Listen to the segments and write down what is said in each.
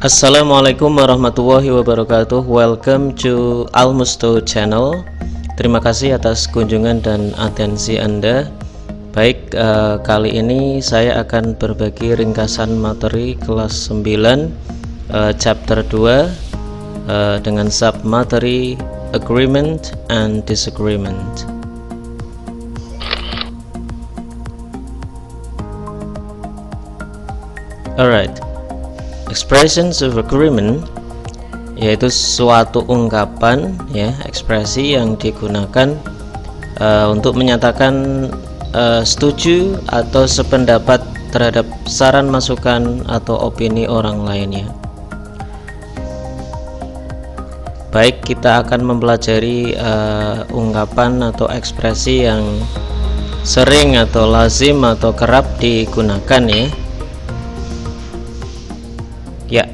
Assalamualaikum warahmatullahi wabarakatuh. Welcome to Almusto channel. Terima kasih atas kunjungan dan atensi Anda. Baik, kali ini saya akan berbagi ringkasan materi kelas 9 chapter 2 dengan submateri agreement and disagreement. Alright. Expressions of agreement yaitu suatu ungkapan, ya, ekspresi yang digunakan untuk menyatakan setuju atau sependapat terhadap saran, masukan, atau opini orang lainnya. Baik, kita akan mempelajari ungkapan atau ekspresi yang sering atau lazim atau kerap digunakan, ya. Ya,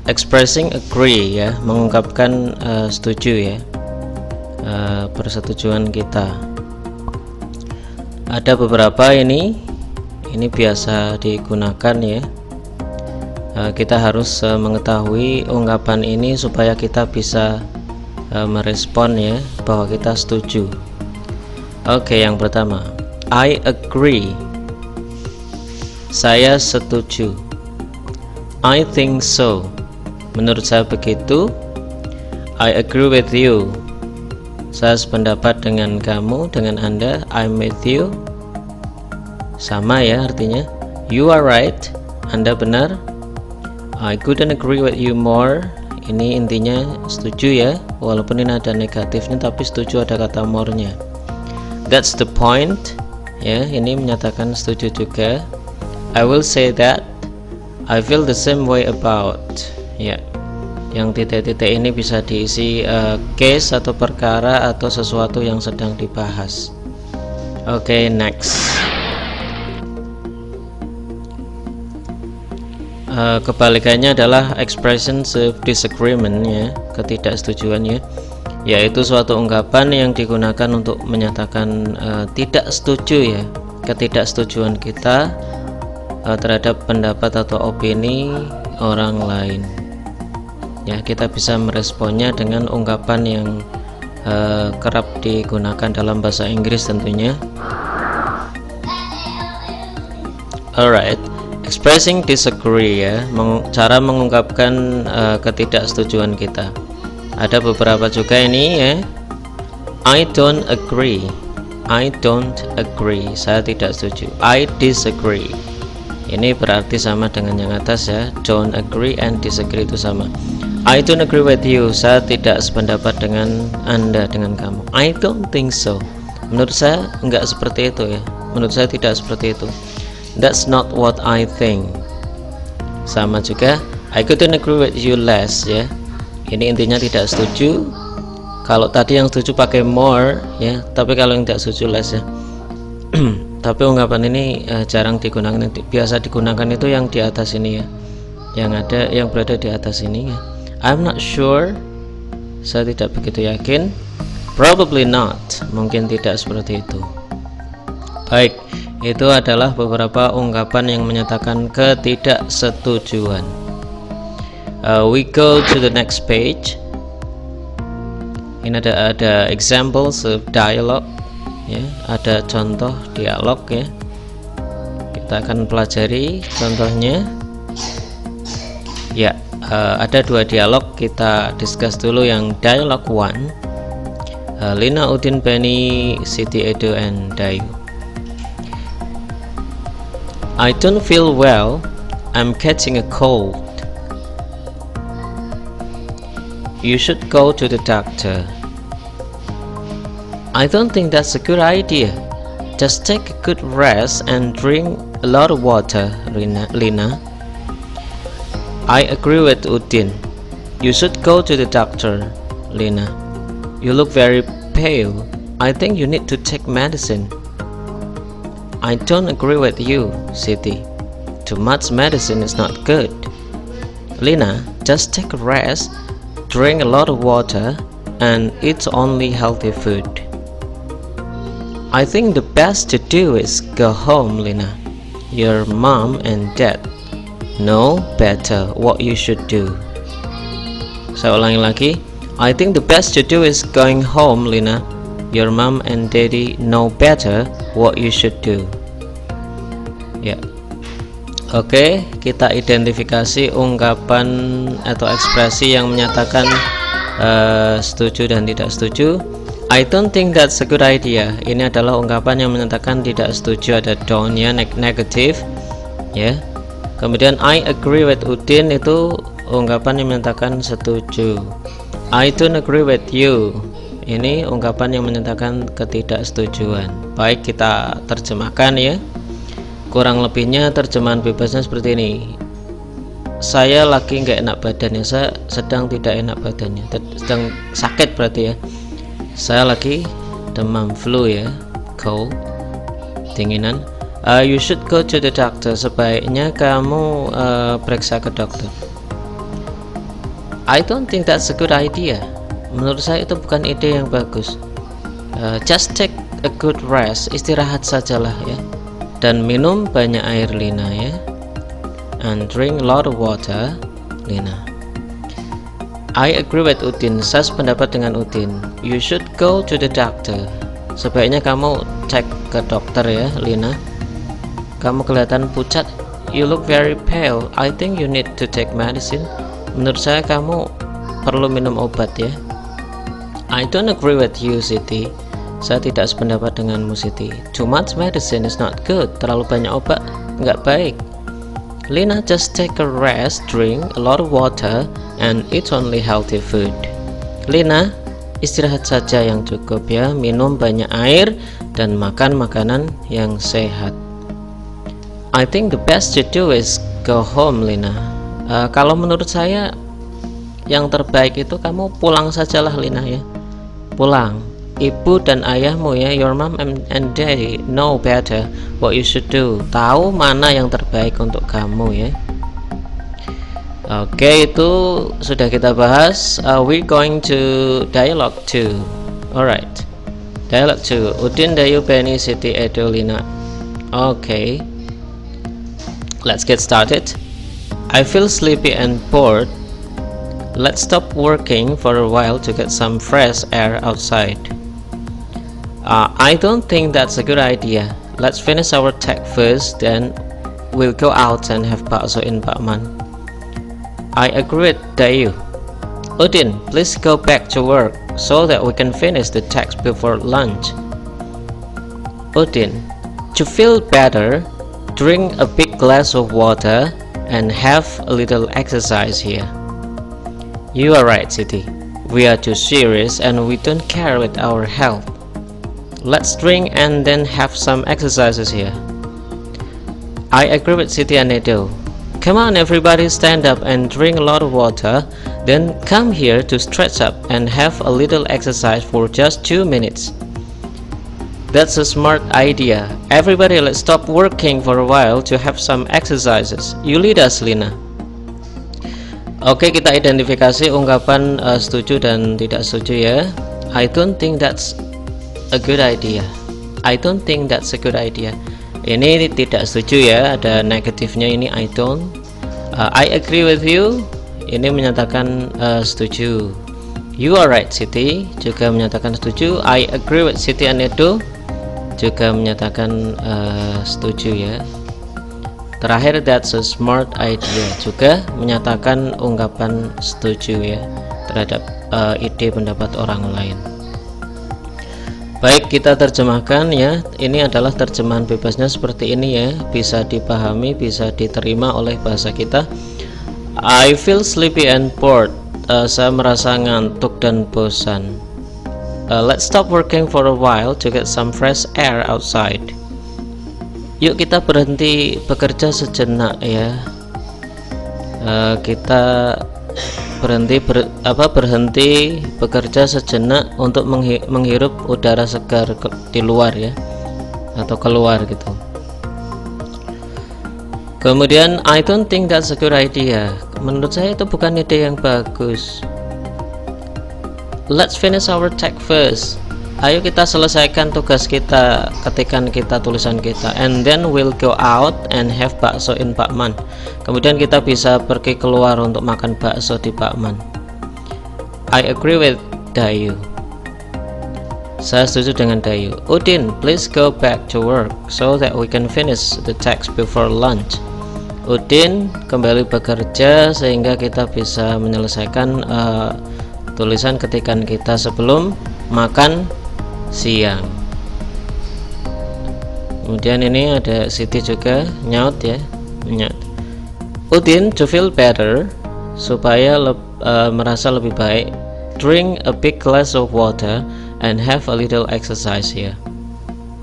expressing agree, ya, mengungkapkan setuju, ya, persetujuan kita. Ada beberapa ini biasa digunakan, ya. Kita harus mengetahui ungkapan ini supaya kita bisa merespon, ya, bahwa kita setuju. Oke, yang pertama, I agree, saya setuju. I think so, menurut saya begitu. I agree with you, saya sependapat dengan kamu, dengan Anda. I'm with you, sama, ya, artinya. You are right, Anda benar. I couldn't agree with you more, ini intinya setuju, ya, walaupun ini ada negatifnya tapi setuju ada kata more-nya. That's the point, ya, ini menyatakan setuju juga. I will say that, I feel the same way about, ya, yang titik-titik ini bisa diisi case atau perkara atau sesuatu yang sedang dibahas. Oke, next. Kebalikannya adalah expressions of disagreement, ya, ketidaksetujuan, ya, yaitu suatu ungkapan yang digunakan untuk menyatakan tidak setuju, ya, ketidaksetujuan kita terhadap pendapat atau opini orang lain. Ya, kita bisa meresponnya dengan ungkapan yang kerap digunakan dalam bahasa Inggris tentunya. Alright, expressing disagree, ya, cara mengungkapkan ketidaksetujuan kita. Ada beberapa juga ini, ya. I don't agree, I don't agree, saya tidak setuju. I disagree, ini berarti sama dengan yang atas, ya. Don't agree and disagree itu sama. I don't agree with you, saya tidak sependapat dengan Anda, dengan kamu. I don't think so, menurut saya enggak seperti itu, ya, menurut saya tidak seperti itu. That's not what I think, sama juga. I couldn't agree with you less, ya, ini intinya tidak setuju. Kalau tadi yang setuju pakai more, ya, tapi kalau yang tidak setuju less, ya. Tapi ungkapan ini jarang digunakan. Biasa digunakan itu yang di atas ini, ya, yang berada di atas ini, ya. I'm not sure, saya tidak begitu yakin. Probably not, mungkin tidak seperti itu. Baik, itu adalah beberapa ungkapan yang menyatakan ketidaksetujuan. We go to the next page. Ini ada examples of dialogue, ya, ada contoh dialog, ya. Kita akan pelajari contohnya, ya. Ada dua dialog, kita discuss dulu yang dialog 1. Lina, Udin, Benny, Siti, Edo, and Dayu. I don't feel well, I'm catching a cold. You should go to the doctor. I don't think that's a good idea. Just take a good rest and drink a lot of water, Lina. I agree with Udin. You should go to the doctor, Lina. You look very pale. I think you need to take medicine. I don't agree with you, Siti. Too much medicine is not good. Lina, just take a rest, drink a lot of water, and eat only healthy food. I think the best to do is go home, Lina. Your mom and dad know better what you should do. Saya ulangi lagi. I think the best to do is going home, Lina. Your mom and daddy know better what you should do. Ya. Oke, kita identifikasi ungkapan atau ekspresi yang menyatakan setuju dan tidak setuju. I don't think that's a good idea. Ini adalah ungkapan yang menyatakan tidak setuju, ada don't ya, negatif ya. Kemudian I agree with Udin, itu ungkapan yang menyatakan setuju. I don't agree with you, ini ungkapan yang menyatakan ketidaksetujuan. Baik, kita terjemahkan ya. Kurang lebihnya terjemahan bebasnya seperti ini. Saya lagi nggak enak badannya, saya sedang tidak enak badannya, sedang sakit berarti ya. Saya lagi demam, flu ya, cold, dinginan. You should go to the doctor, sebaiknya kamu periksa ke dokter. I don't think that's a good idea. Menurut saya itu bukan ide yang bagus. Just take a good rest, istirahat sajalah ya. Dan minum banyak air, Lina ya. And drink a lot of water, Lina. I agree with Udin, saya sependapat dengan Udin. You should go to the doctor, sebaiknya kamu cek ke dokter ya, Lina. Kamu kelihatan pucat. You look very pale. I think you need to take medicine. Menurut saya kamu perlu minum obat ya. I don't agree with you, Siti. Saya tidak sependapat denganmu, Siti. Too much medicine is not good. Terlalu banyak obat nggak baik. Lina, just take a rest, drink a lot of water, and eat only healthy food. Lina, istirahat saja yang cukup ya, minum banyak air dan makan makanan yang sehat. I think the best to do is go home, Lina. Kalau menurut saya yang terbaik itu kamu pulang sajalah, Lina ya. Pulang. Ibu dan ayahmu ya, your mom and daddy know better what you should do. Tahu mana yang terbaik untuk kamu ya. Oke, itu sudah kita bahas. We going to dialogue 2. Alright. Dialogue 2. Udin, Dayu, Benny, Siti, Edo, Lina. Okay. Let's get started. I feel sleepy and bored. Let's stop working for a while to get some fresh air outside. I don't think that's a good idea. Let's finish our tech first, then we'll go out and have bakso in Bakman. I agree with Dayu. Udin, please go back to work so that we can finish the text before lunch. Udin, to feel better, drink a big glass of water and have a little exercise here. You are right, Siti. We are too serious and we don't care with our health. Let's drink and then have some exercises here. I agree with Siti and Edo. Come on, everybody, stand up and drink a lot of water, then come here to stretch up and have a little exercise for just 2 minutes. That's a smart idea. Everybody, let's stop working for a while to have some exercises. You lead us, Lina. Oke, kita identifikasi ungkapan setuju dan tidak setuju ya. I don't think that's a good idea. I don't think that's a good idea. Ini tidak setuju ya, ada negatifnya ini I don't. I agree with you, ini menyatakan setuju. You are right, Siti, juga menyatakan setuju. I agree with Siti and Edo, juga menyatakan setuju ya. Terakhir, that's a smart idea, juga menyatakan ungkapan setuju ya terhadap ide pendapat orang lain. Baik, kita terjemahkan ya. Ini adalah terjemahan bebasnya seperti ini ya, bisa dipahami, bisa diterima oleh bahasa kita. I feel sleepy and bored. Saya merasa ngantuk dan bosan. Let's stop working for a while to get some fresh air outside. Yuk kita berhenti bekerja sejenak ya. Kita berhenti bekerja sejenak untuk menghirup udara segar di luar ya, atau keluar gitu. Kemudian I don't think that's a good idea. Menurut saya itu bukan ide yang bagus. Let's finish our tech first. Ayo kita selesaikan tugas kita, ketikan kita tulisan kita, and then we'll go out and have bakso in Pak Man. Kemudian kita bisa pergi keluar untuk makan bakso di Pak Man. I agree with Dayu. Saya setuju dengan Dayu. Udin, please go back to work so that we can finish the text before lunch. Udin, kembali bekerja sehingga kita bisa menyelesaikan tulisan ketikan kita sebelum makan siang. Kemudian ini ada Siti juga nyaut ya, nyaut. Udin, to feel better, supaya merasa lebih baik, drink a big glass of water and have a little exercise here.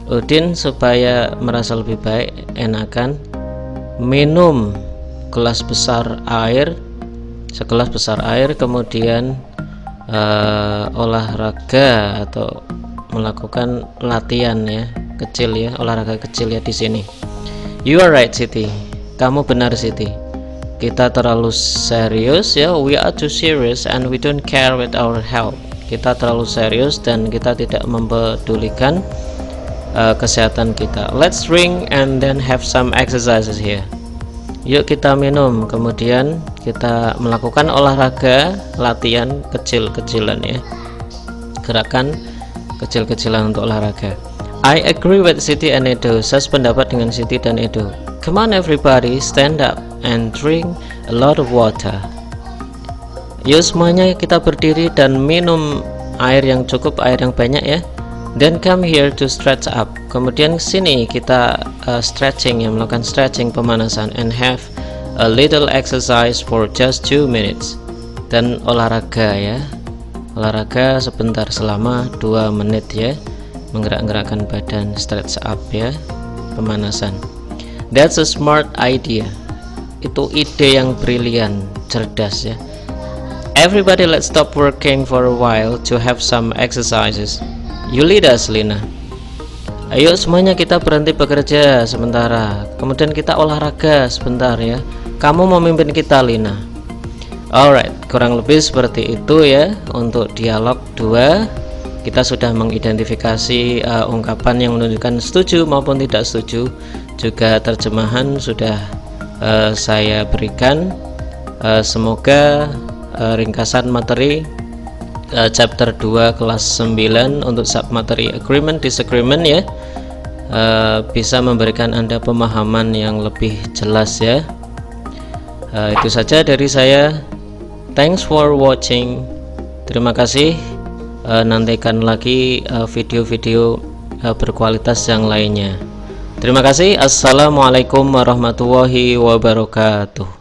Udin, supaya merasa lebih baik, enakan minum gelas besar air, segelas besar air, kemudian olahraga atau melakukan latihan ya, kecil ya, olahraga kecil ya di sini. You are right Siti, kamu benar Siti. Kita terlalu serius ya, we are too serious and we don't care with our health. Kita terlalu serius dan kita tidak mempedulikan kesehatan kita. Let's drink and then have some exercises here. Yuk kita minum, kemudian kita melakukan olahraga, latihan kecil-kecilan ya, gerakan kecil-kecilan untuk olahraga. I agree with Siti and Edo. Saya sependapat dengan Siti dan Edo. Come on everybody, stand up and drink a lot of water. Yuk semuanya kita berdiri dan minum air yang cukup, air yang banyak ya. Then come here to stretch up. Kemudian sini kita stretching ya, melakukan stretching, pemanasan, and have a little exercise for just 2 minutes. Dan olahraga ya, olahraga sebentar selama 2 menit ya, menggerak-gerakkan badan, stretch up ya, pemanasan. That's a smart idea. Itu ide yang brilian, cerdas ya. Everybody let's stop working for a while to have some exercises. You lead us Lina. Ayo semuanya kita berhenti bekerja sementara, kemudian kita olahraga sebentar ya. Kamu memimpin kita Lina. Alright, kurang lebih seperti itu ya untuk dialog 2. Kita sudah mengidentifikasi ungkapan yang menunjukkan setuju maupun tidak setuju. Juga terjemahan sudah saya berikan. Semoga ringkasan materi chapter 2 kelas 9 untuk submateri agreement disagreement ya, bisa memberikan Anda pemahaman yang lebih jelas ya. Itu saja dari saya. Thanks for watching. Terima kasih. Nantikan lagi video-video berkualitas yang lainnya. Terima kasih. Assalamualaikum warahmatullahi wabarakatuh.